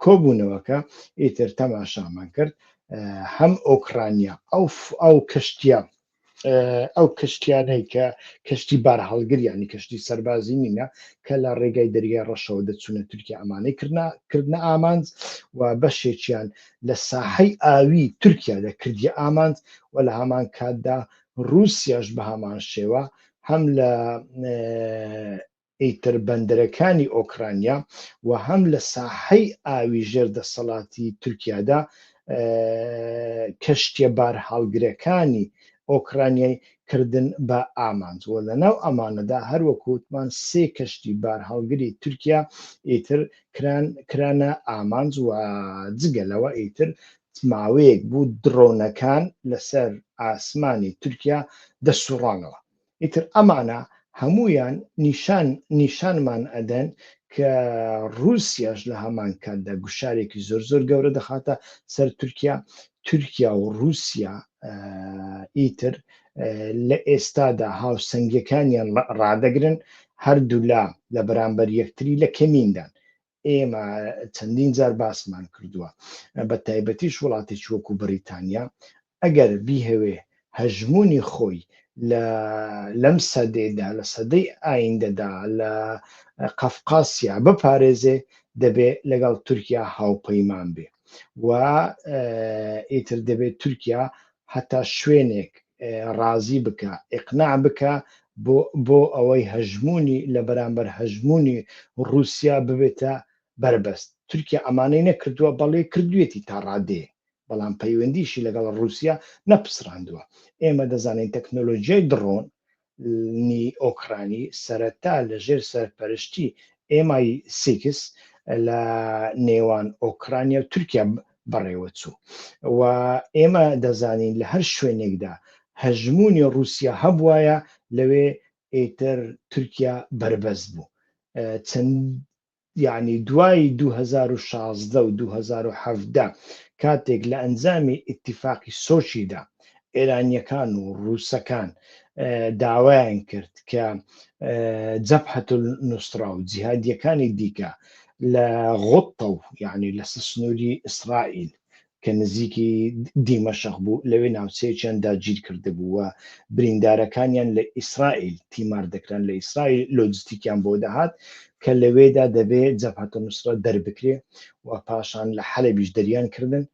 کۆبوونەوەکە ئیتر تەماشامان کرد هەم ئۆکرانیا ئەو کەشتیە ئەو کەشتیانەی کە کەشتی بار هەڵگریانی کەشتی سەربازی نینە کە لە ڕێگای دەریای ڕەشەوە دەچوونە تورکیا ئەمانەی کردنە ئامانج و بەشێکیان لە ساحەی ئاوی تورکیادا کردی ئامانج و لە هەمان کاتدا رووسیاش بە هەمان شێوە هەم لە ئیتر بەندەرەکانی ئۆکرانیا و هەم لە ساحەی ئاوی ژێردەسەڵاتی تورکیادا کەشتیە بار هەڵگرەکانی ئۆکرانیای کردن بە ئامانج و لە ناو ئەمانەدا هەروەکووتمان سێ کەشتی بار هەڵگری تورکیا ئیتر کرانە ئامانج و جگەلەوە ئیتر ماوەیەک بوو درۆنەکان لەسەر ئاسمانی تورکیا دەسوڕانەوە ئیتر ئەمانە هەمویان نیشانمان ئەدەن کە رووسیاش لە هەمان کاتدا گوشارێکی زۆر گەورە دەخاتە سەر تورکیا و رووسیا ئیتر لە ئێستادا هاوسەنگیەکانیان ڕادەگرن هەردوو لە بەرامبەر یەکتری لە کەمیندان ئێمە چەندین جار باسمان کردووە بە تایبەتیش وڵاتێکی وەکو بریتانیا ئەگەر بیهەوێ هەژمونی خۆی لەم سەدەیدا لە سەدەی ئایندەدا لە قەفقاسیا بپارێزێ دەبێ لەگەڵ تورکیا هاوپەیمان بێ و ئیتر دەبێت تورکیا هەتا شوێنێک ڕازی بکە ئیقناع بکە بۆ ئەوەی هەژمونی لە بەرامبەر هەژمونی رووسیا ببێتە بربەست تورکیا ئەمانەی نەکردووە بەڵێ کردوێتی تا ڕادێ بەڵام پەیوەندیشی لەگەڵ رووسیا نەپسراندووە ئێمە دەزانین تەکنۆلۆژیای درۆنی ئۆکرانی سەرەتا لەژێر سەرپەرشتی MI6 لە نێوان ئۆکرانیا و تورکیا بەڕێوە چوو و ئێمە دەزانین لە هەر شوێنێکدا هەژمونی رووسیا هەبوایە لەوێ ئیتر تورکیا بربەست بوو چەند یعنی دوای 2016 و 2017 کاتێک لە ئەنجامی ئیتیفاقی سۆچیدا ئێرانیەکان و رووسەکان داوایان کرد کە جەبهەت النوسرا و جیهادیەکانی دیکە لە غوتە و یعنی لە سنووری ئیسرائیل کە نزیکی دیمەشق بوو لەوێ ناوچەیەکیان داگیر کرده بوو و بریندارەکانیان لە ئیسرائیل تیمار دەکران لە ئیسرائیل لۆجستیکیان بۆ دەهات کە لەوێدا دەبێت جەبهەت النوسرا دەربکرێ و پاشان لە حەلەبیش دەریان کردن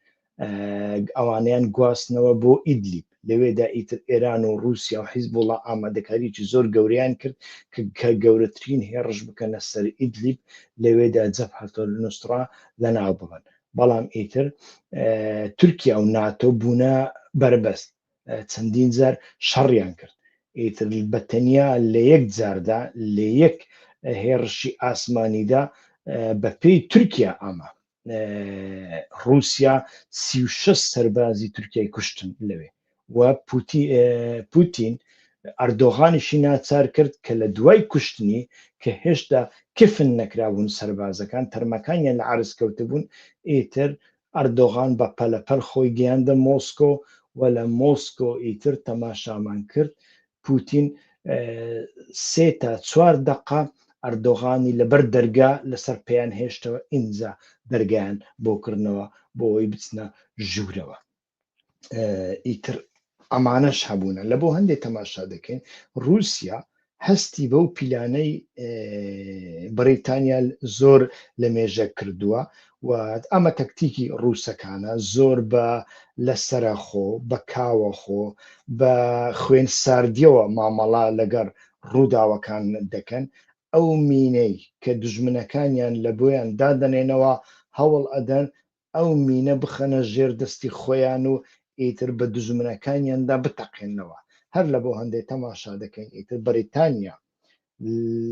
ئەوانیان گواستنەوە بۆ ئیدلیب لەوێدا ئیتر ئێران و رووسیا و حیزبوڵڵا ئامادەکاریی زۆر گەوریان کرد کە گەورەترین هێڕش بکەنە سەر ئیدلیب لەوێدا جەبهەت النوسرا لەناو ببن بەڵام ئیتر تورکیا و ناتۆ بوونە بربەست چەندین جار شەڕیان کرد ئیتر بەتەنیا لە یەک جاردا لە یەک هێڕشی ئاسمانیدا بە پێی تورکیا ئەمە رووسیا 36 سەربازی تورکیای کوشتن لەوێ و پوتین ئەردۆغانیشی ناچار کرد کە لە دوای کوشتنی کە هێشتا کفن نەکرابوون سەربازەکان تەرمەکانیان لە عرز کەوتبوون ئیتر ئەردۆغان بە پەلەپەل خۆی گەیاندە مۆسکۆ و لە مۆسکۆ ئیتر تەماشامان کرد پوتین 3 تا 4 دقه ئەردۆغانی لەبەر دەرگا لەسەر پێیان هێشتەوە ئینجا دەرگیان بۆ کردنەوە بۆ ئەوی بچنە ژوورەوە. ئیتر ئەمانەش هەبوونە لە بۆ هەندێک تەماشا دەکەین رووسیا هەستی بەو پیلانەی بەریتانیا زۆر لە مێژە کردووە و ئەمە تەکتیکی ڕووسەکانە زۆر بە لەسەرەخۆ بە کاوەخۆ بە خوێن ساردیەوە مامەڵا لەگەر ڕووداوەکان دەکەن ئەو مینەی کە دژمنەکانیان لە بۆیان دادەنێنەوە هەوڵ ئەدەن ئەو مینە بخەنە ژێر دەستی خۆیان و ئیتر بە دژمنەکانیاندا بتەقێنەوە هەر لە بۆ هەندێک تەماشا دەکەین ئیتر بەریتانیا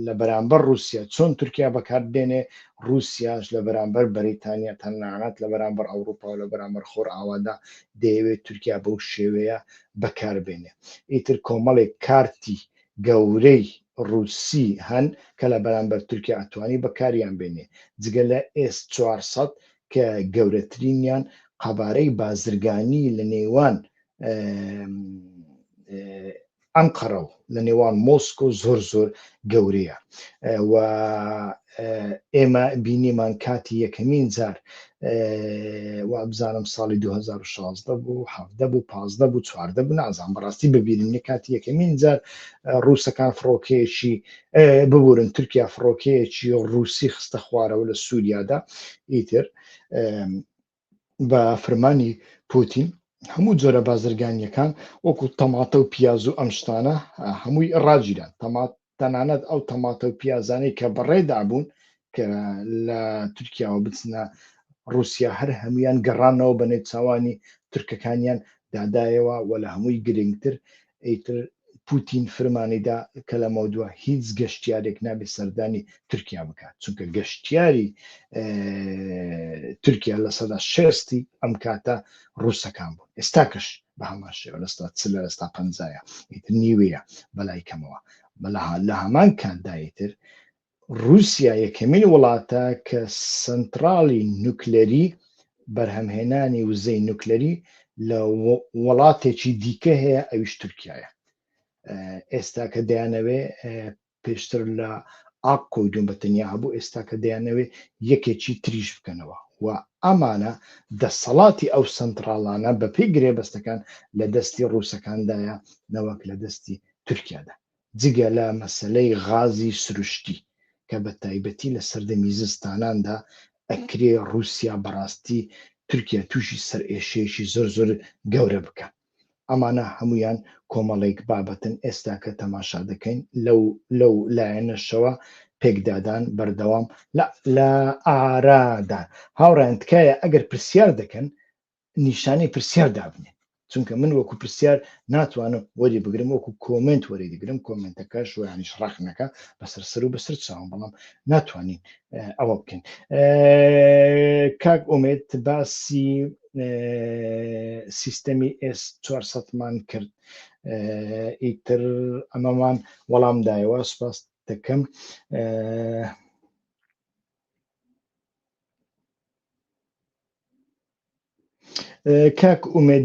لە بەرامبەر رووسیا چۆن تورکیا بەکاردێنێ رووسیاش لە بەرامبەر بەریتانیا تەنانەت لە بەرامبەر ئەوروپا و لە بەرامبەر خۆر ئاوادا دەیەوێت تورکیا بەو شێوەیە بەکاربێنێ ئیتر کۆمەڵێک کارتی گەورەی رووسی هەن کە لە بەرامبەر تورکیا ئەتوانی بەکاریان بێنێ جگە لە S400 کە گەورەترینیان قەبارەی بازرگانی لە نێوان ئەنقەرە و لە نێوان مۆسکۆ زۆر زۆر گەورەیە و ئێمە بینیمان کاتی یەکەمین جار وابزانم ساڵی 2016 بوو 17 بوو 15 بوو 14 بوو نازان بەڕاستی ببیرنی کاتی یەکەمین جار ڕووسەکان فڕۆکەیەکی ببورن تورکیا فڕۆکەیەکی ڕووسی خستە خوارەوە لە سووریادا ئیتر بە فەرمانی پوتین هەموو جۆرە بازرگانیەکان وەکو تەماتە و پیاز و ئەم شتانە هەمووی ڕاگیران تەنانەت ئەو تەماتە و پیازانەی کە بەڕێدا بوون کە لە تورکیاوە بچنە رووسیا هەر هەمویان گەڕانەوە بە نێوچاوانی تورکەکانیان دادایەوە و لە هەمووی گرنگتر ئیتر پوتین فەرمانیدا کە لە مەودووە هیچ گەشتیارێک نابێت سەردانی تورکیا بکات چونکە گەشتیاری تورکیا لە سەدا 60 ئەم کاتە ڕووسەکان بوون ئێستاکەش بە هەمان شێوە لەستا 40 لەستا 50 ئیتر نیوەیە بەلای کەمەوە لە هەمان کاتدایتر رووسیا یەکەمین وڵاتە کە سنترالی نوکلەری بەرهەمهێنانی وزەی نوکلەری لە وڵاتێکی دیکە هەیە ئەویش تورکیایە ئێستا کە دەیانەوێ پێشتر لە ئاقۆی دوم بەتەنیا هەبوو ئێستا کە دەیانەوێ یەکێکی تریش بکەنەوە و ئەمانە دەسەڵاتی ئەو سنتراڵانە بە پێی گرێبەستەکان لە دەستی ڕووسەکاندایە نەوەک لە دەستی تورکیادا جگە لە مەسەلەی غازی سروشتی کە بە تایبەتی لە سەردەمی زستاناندا ئەکرێ رووسیا بەڕاستی تورکیا تووشی سەر ئێشەیەکی زۆر زۆر گەورە بکە ئەمانە هەمویان کۆمەڵێک بابەتن ئێستا کە تەماشا دەکەین لەو لایەنەشەوە پێکدادان بەردەوام لە ئارادا هاوڕێن تکایە ئەگەر پرسیار دەکەن نیشانەی پرسیار دابنێن چونکە من وەکو پرسیار ناتوانم وەری بگرم وەکو کۆمنت وەری دەگرم کۆمنتەکەش و ینیش ڕاخنەکە بەسەر سەر و بەسەر چاوم بەڵام ناتوانین ئەوە بکەین کاک ئومێد باسی سیستەمی S400مان کرد ئیتر ئەمەمان وەڵامدایەوە سوپاس دەکەم کاک ئومێد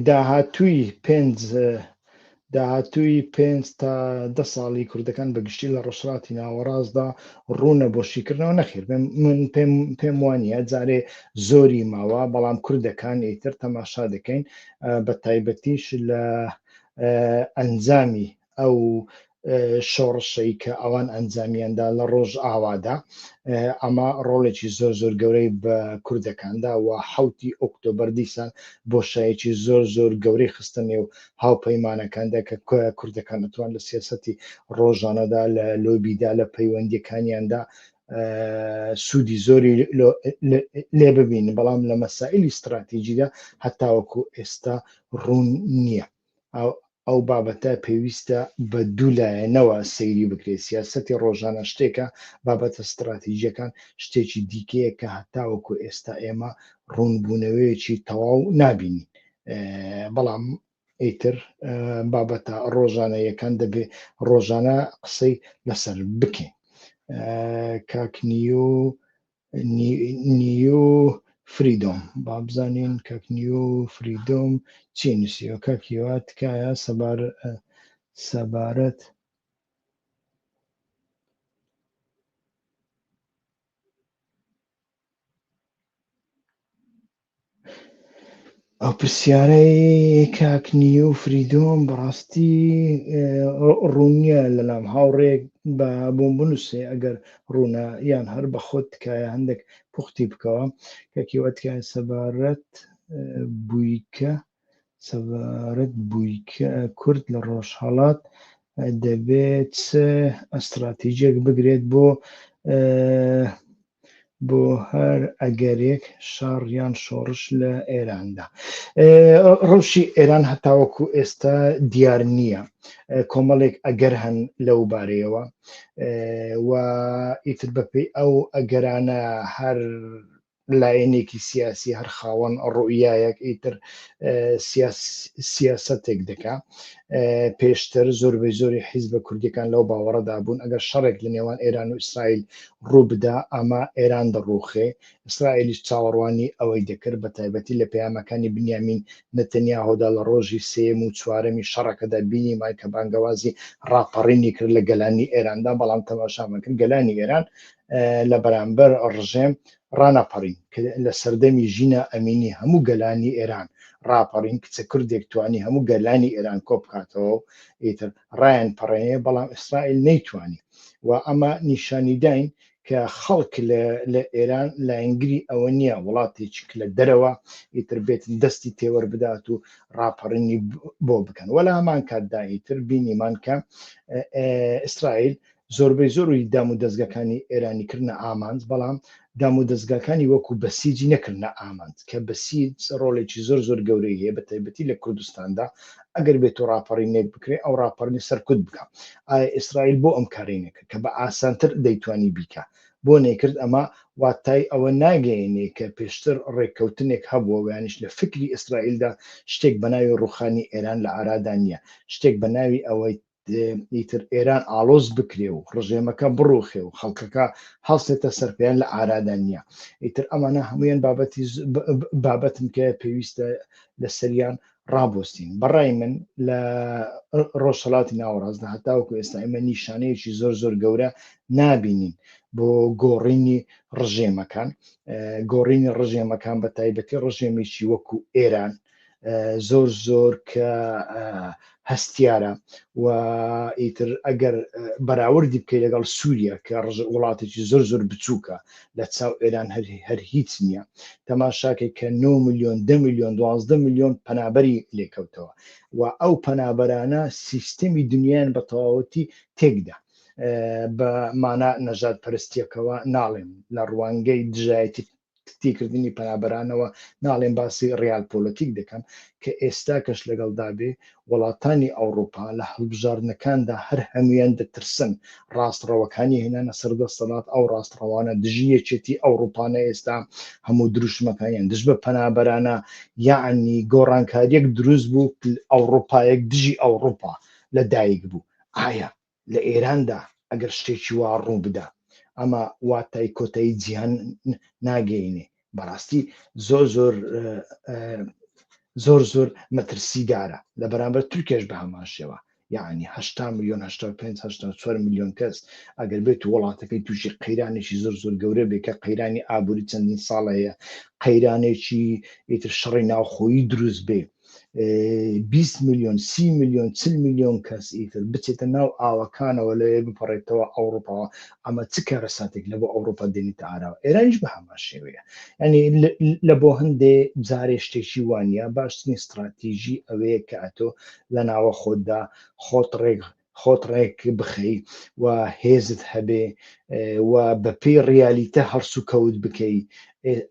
داهاتووی 5 تا 10 ساڵی کوردەکان بەگشتی لە ڕۆژهەڵاتی ناوەڕاستدا ڕوونە بۆشیکردنەوە نەخێر من پێم وانە جارێ زۆری ماوە بەڵام کوردەکان ئیتر تەماشا دەکەین بە تایبەتیش لە ئەنجامی ئەو شۆڕشەی کە ئەوان ئەنجامیاندا لە ڕۆژ ئاوادا ئەمە ڕۆڵێکی زۆر زۆر گەورەی بە کوردەکاندا و 7 ئۆکتۆبەر دیسان بۆشایەکی زۆر زۆر گەورەی خستە نێو هاوپەیمانەکاندا کە کوردەکان دەتوان لە سیاسەتی ڕۆژانەدا لە لۆبیدا لە پەیوەندیەکانیاندا سوودی زۆری لێ ببین بەڵام لە مەسائلی استراتیژیدا هەتاوەکو ئێستا ڕوون نییە ئەو بابەتە پێویستە بە دوولایەنەوە سەیری بکرێت سیاسەتی ڕۆژانە شتێکە بابەتە استراتیژیەکان شتێکی دیکەیە کە هەتاوەکو ئێستا ئێمە ڕوونبوونەوەیەکی تەواو نابینی بەڵام ئیتر بابەتە ڕۆژانەیەکان دەبێت ڕۆژانە قسەی لەسەر بکەین کاک نیو فریدۆم با بزانین کاک نیو فریدۆم چی نووسیەوە کاکیەوە تکایە سەبارەت ئەو پرسیارەی کاکنی و فریدۆم بەڕاستی ڕوونیە لەلام هاوڕێک بۆم بنووسێ ئەگەر ڕوونە یان هەر بە خۆت تکایە هەندێک پوختی بکەوە کەکیوەتکای سەبارەت بوویکە کورد لە ڕۆژهەڵات دەبێت ئەستراتیجیەک بگرێت بۆ هەر ئەگەرێک شەڕ یان شۆڕش لە ئێراندا. ڕەوشی ئێران هەتاوەکو ئێستا دیار نییە، کۆمەڵێک ئەگەر هەن لەو بارەیەوە و ئیتر بەپێی ئەو ئەگەرانە هەر لایەنێکی سیاسی هەر خاوەن ڕوئیایەک ئیتر سیاسەتێک دەکا. پێشتر زۆربەی زۆری حیزبە کوردیەکان لەو باوەڕەدا بوون ئەگەر شەڕێک لە نێوان ئێران و ئیسرائیل ڕوو بدا ئەمە ئێران دەڕوخێ، ئیسرائیلیش چاوەڕوانی ئەوەی دەکرد بە تایبەتی لە پەیامەکانی بنیامین نەتەنیاهۆدا لە ڕۆژی سێم و چوارەمی شەڕەکەدا بینی مای کە بانگەوازی ڕاپەڕینی کرد لە گەلانی ئێراندا، بەڵام تەماشامان کرد گەلانی ئێران لە بەرامبەر ڕژێم ڕانەپەڕین لە سەردەمی ژینە ئەمینی هەموو گەلانی ئێران ڕاپەڕین کچە کوردێک توانی هەموو گەلانی ئێران کۆ بکاتەوە ئیتر ڕایان پەڕێنێ، بەڵام ئیسرائیل نەیتوانی و ئەمە نیشانی داین کە خەڵک لە ئێران لایەنگری ئەوە نییە وڵاتێکی لە دەرەوە ئیتر بێت دەستی تێوەر بدات و ڕاپەڕینی بۆ بکەن. وەلا هەمان کاتدا ئیتر بینیمان کە ئیسرائیل زۆربەی زۆری دام و دەستگاکانی ئێرانی کردنە ئامانج، بەڵام دام و دەستگاکانی وەکو بەسیجی نەکردنە ئامانج کە بەسیج ڕۆڵێکی زۆر گەورەی هەیە بە تایبەتی لە کوردستاندا ئەگەر بێت و ڕاپەڕینێک بکرێ ئەو ڕاپەڕینی سەرکوت بکە. ئایا ئیسرائیل بۆ ئەم کارەی نەکرد کە بە ئاسانتر دەیتوانی بیکە بۆ نەیکرد؟ ئەمە واتای ئەوە ناگەیەنێ کە پێشتر ڕێککەوتنێک هەبووە ویانش لە فکری ئیسرائیلدا شتێک بە ناوی ڕوخانی ئێران لە ئارادا نییە، شتێک بە ناوی ئەوەی ئیتر ئێران ئالۆز بکرێ و ڕژێمەکە بڕوخێ و خەڵکەکە هەڵسێتە سەرپیان لە ئارادا نییە. ئیتر ئەمانە هەمویان بابەتن کە پێویستە لە سەریان ڕابۆستین. بەڕای من لە ڕۆژهەڵاتی ناوەڕاستدا هەتاوەکو ئێستا ئێمە نیشانەیەکی زۆر گەورە نابینین بۆ گۆڕینی ڕژێمەکان. گۆڕینی ڕژێمەکان بە تایبەتی ڕژێمێکی وەکو ئێران زۆر کە هەستیارە و ئیتر ئەگەر بەراوردی بکەی لەگەڵ سووریا کە وڵاتێکی زۆر بچووکە لە چاو ئێران هەر هیچ نییە، تەماشاکەی کە 9 میلیۆن 10 میلیۆن 12 میلیۆن پەنابەری لێکەوتەوە و ئەو پەنابەرانە سیستەمی دنیایان بە تەواوەتی تێکدا بە مانە نەژاد پەرستیەکەوە ناڵێم لە ڕوانگەی دژایەتی تێکردنی پەنابەرانەوە ناڵێن باسی ڕیال پۆلەتیک دەکەم کە ئێستا کەش لەگەڵدابێ وڵاتانی ئەوروپا لە هەڵبژاردنەکاندا هەر هەمویان دەترسن ڕاستڕەوەکانی هێنانە سەردەسەڵات ئەو ڕاستڕەوانە دژیەکێتی ئەوروپانە ئێستا هەموو دروشمەکانیان دژ بە پەنابەرانە یعنی گۆڕانکاریەک دروست بوو ئەوروپایەک دژی ئەوروپا لە دایک بوو. ئایا لە ئێراندا ئەگەر شتێکی وا ڕوو بدا ئەمە واتای کۆتایی جیهان ناگەینێ؟ بەڕاستی زۆر مەترسیدارە لە بەرامبەر تورکیاش بە هەمان شێوە، یعنی 80 میلیۆن 85-84 میلیۆن کەس ئەگەر بێت وڵاتەکەی تووشی قەیرانێکی زۆر گەورە بێ کە قەیرانی ئابووری چەندین ساڵە هەیە، قەیرانێکی ئیتر شەڕی ناوخۆیی دروست بێ، 20 میلیۆن 30 میلیۆن 40 میلیۆن کەس ئیتر بچێتە ناو ئاوەکانەوە لەوێ بپەڕێتەوە ئەوروپاوە، ئەمە چ کارەساتێک لە بۆ ئەوروپا دێنیتە ئاراوە؟ ئێرانیش بە هەمان شێوەیە. ینی لە بۆ هەندێ جارێ شتێکی وانە باشترین استراتیژی ئەوەیە کە ئەتۆ لە ناوە خۆتدا خۆت ڕێک بخەی و هێزت هەبێ و بەپێی ڕیالیتە هەرس و کەوت بکەی.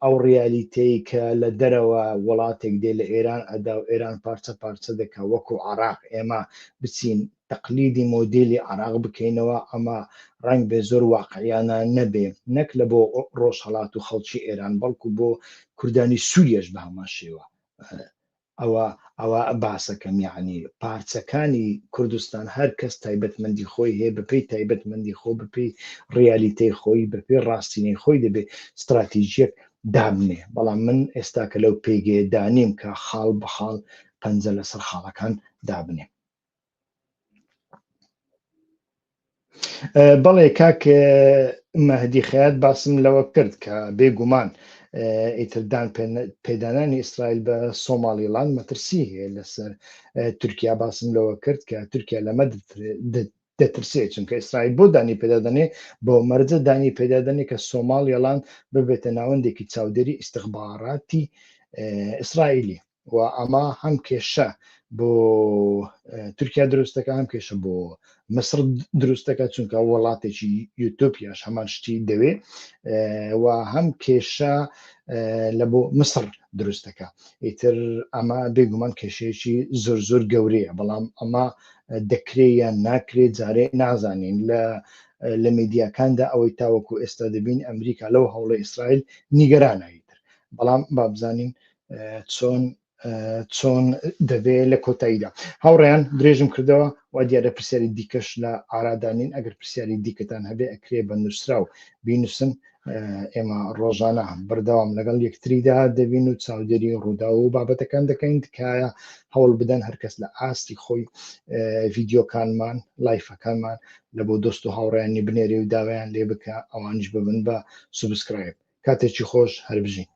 ئەو ڕیالیتەی کە لە دەرەوە وڵاتێک دێ لە ئێران ئەدا و ئێران پارچە دەکە وەکو عراق، ئێمە بچین تەقلیدی مۆدیلی عراق بکەینەوە، ئەمە ڕنگ بێ زۆر واقعیانە نەبێ، نەک لە بۆ ڕۆژهەڵات و خەڵکی ئێران بەڵکو بۆ کوردانی سووریەش بە هەمان شێوە. ئەوە باسەکەم، یعنی پارچەکانی کوردستان هەر کەس تایبەتمەندی خۆی هەیە، بەپێی تایبەتمەندی خۆ، بەپێی ڕیالیتەی خۆی، بەپێی ڕاستینەی خۆی دەبێت استراتیژیەک دابنێ. بەڵام من ئێستا کە لەو پێگەیە دانیم کە خاڵ بە خاڵ پەنجە لەسەر خاڵەکان دابنێ. بەڵێ کاک مەهدی خەیات باسم لەوە کرد کە بێگومان ئیتردان پێدانانی ئیسرائیل بە سۆمالیلاند مەترسی هەیە لەسەر تورکیا باسم لەوە کرد کە تورکیا لەمە دەترسێت چونکە ئیسرائیل بۆ دانی پێدادنێ بۆ مەرجە دانی پێدادنێ کە سۆمالیلاند ببێتە ناوەندێکی چاودێری ئیستخباراتی ئیسرائیلی و ئەمە هەم کێشە بۆ تورکیا دروستەکە هەم کێشە بۆ مەسر دروستەکە چونکە وڵاتێکی یوتۆپیاش هەمان شتی دەوێ و هەم کێشە لە بۆ مسر دروستەکە ئیتر ئەمە بێگومان کێشەیەکی زۆر گەورەیە بەڵام ئەمە دەکرێت یان ناکرێت جارێ نازانین لە میدیاکاندا ئەوەی تاوەکو ئێستا دەبین ئەمریکا لەو هەوڵە ئیسرائیل نیگەرانایتر بەڵام بابزانین چۆن دەبێت لە کۆتاییدا هاوڕێیان درێژم کردەوە و دیارە پرسیاری دیکەش لە ئارادانین ئەگەر پرسیاری دیکەتان هەبێ ئەکرێ بە نووسرا و بینوسن ئێمە ڕۆژانە بەردەوام لەگەڵ یەکتریدا دەبین و چاودێری ڕوودا و بابەتەکان دەکەین تکایە هەوڵ بدەن هەرکەس لە ئاستی خۆی ڤیددیۆکانمان لایفەکانمان لە بۆ دۆست و هاوڕێیانی بنێری و داوایان لێ بکە ئەوانش ببن بە سوبسکرایب کاتێکی خۆش هەر بژین